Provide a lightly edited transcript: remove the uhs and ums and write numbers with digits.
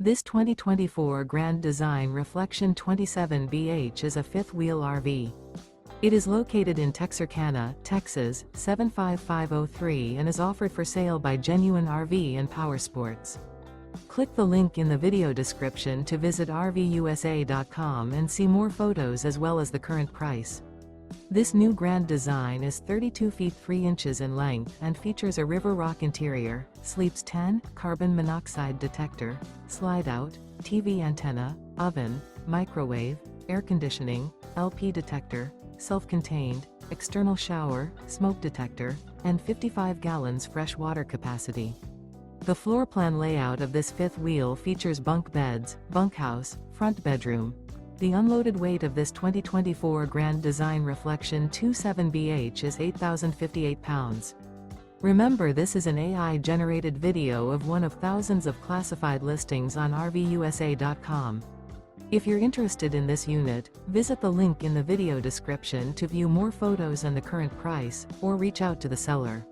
This 2024 Grand Design Reflection 27BH is a fifth-wheel RV. It is located in Texarkana, Texas, 75503 and is offered for sale by Genuine RV and Powersports. Click the link in the video description to visit RVUSA.com and see more photos as well as the current price. This new Grand Design is 32 feet 3 inches in length and features a river rock interior, sleeps 10, carbon monoxide detector, slide-out, TV antenna, oven, microwave, air conditioning, LP detector, self-contained, external shower, smoke detector, and 55 gallons fresh water capacity. The floor plan layout of this fifth wheel features bunk beds, bunkhouse, front bedroom. The unloaded weight of this 2024 Grand Design Reflection 27BH is 8,058 pounds. Remember, this is an AI-generated video of one of thousands of classified listings on RVUSA.com. If you're interested in this unit, visit the link in the video description to view more photos and the current price, or reach out to the seller.